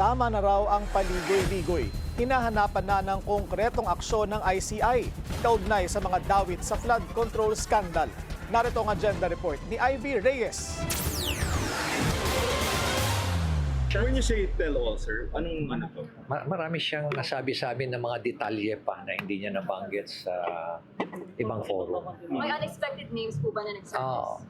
Tama na raw ang paligoy-ligoy. Hinahanapan na ng konkretong aksyon ng ICI kaugnay sa mga dawit sa flood control scandal. Narito ang agenda report ni Ivy Reyes. When you say tell all, sir, anong ano to? Marami siyang nasabi sa amin ng mga detalye pa na hindi niya nabanggit sa ibang forum. May unexpected names po ba na nagsurface?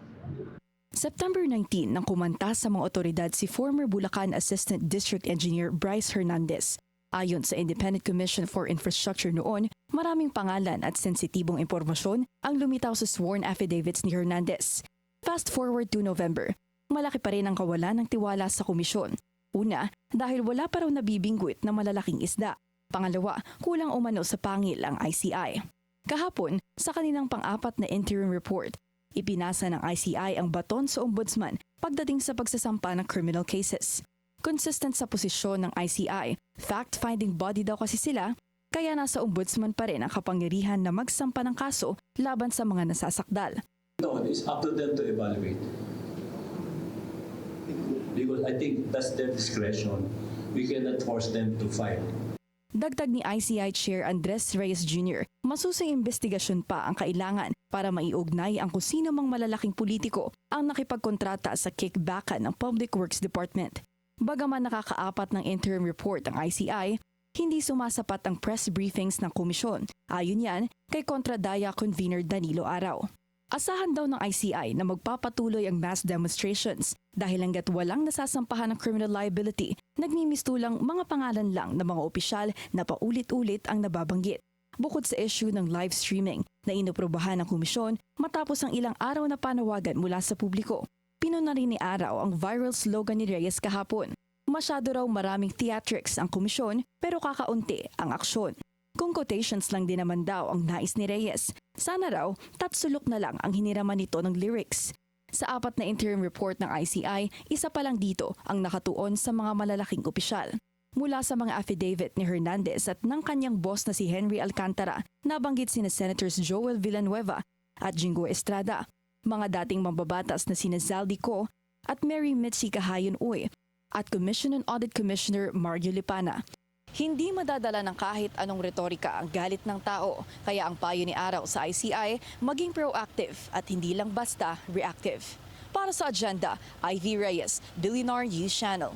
September 19 nang kumanta sa mga otoridad si former Bulacan Assistant District Engineer Bryce Hernandez. Ayon sa Independent Commission for Infrastructure noon, maraming pangalan at sensitibong impormasyon ang lumitaw sa sworn affidavits ni Hernandez. Fast forward to November, malaki pa rin ang kawalan ng tiwala sa komisyon. Una, dahil wala pa raw nabibingwit na malalaking isda. Pangalawa, kulang umano sa pangil ang ICI. Kahapon, sa kanilang pang-apat na interim report, ipinasa ng ICI ang baton sa ombudsman pagdating sa pagsasampa ng criminal cases. Consistent sa posisyon ng ICI, fact-finding body daw kasi sila, kaya nasa ombudsman pa rin ang kapangyarihan na magsampa ng kaso laban sa mga nasasakdal. No, it's up to them to evaluate. Because I think that's their discretion. We cannot force them to file. Dagdag ni ICI Chair Andres Reyes Jr., masusing investigasyon pa ang kailangan para maiugnay ang kung sino mang malalaking politiko ang nakipagkontrata sa kickbackan ng Public Works Department. Bagaman nakakaapat ng interim report ang ICI, hindi sumasapat ang press briefings ng komisyon. Ayon yan kay Kontradaya Convener Danilo Araw. Asahan daw ng ICI na magpapatuloy ang mass demonstrations dahil hanggat walang nasasampahan ng criminal liability, nagmimistulang mga pangalan lang ng mga opisyal na paulit-ulit ang nababanggit. Bukod sa issue ng live streaming na inoprobahan ng komisyon matapos ang ilang araw na panawagan mula sa publiko, pinuna rin ni Araw ang viral slogan ni Reyes kahapon. Masyado raw maraming theatrics ang komisyon pero kakaunti ang aksyon. Kung quotations lang din naman daw ang nais ni Reyes, sana raw tatsulok na lang ang hiniraman nito ng lyrics. Sa apat na interim report ng ICI, isa pa lang dito ang nakatuon sa mga malalaking opisyal. Mula sa mga affidavit ni Hernandez at ng kanyang boss na si Henry Alcantara, nabanggit sina Senators Joel Villanueva at Jingo Estrada, mga dating mambabatas na sina Zaldi Co at Mary Mitzi Cahayon Uy, at Commission on Audit Commissioner Mario Lipana. Hindi madadala ng kahit anong retorika ang galit ng tao, kaya ang payo ni Araw sa ICI, maging proactive at hindi lang basta reactive. Para sa agenda, Ivy Reyes, Billionaire News Channel.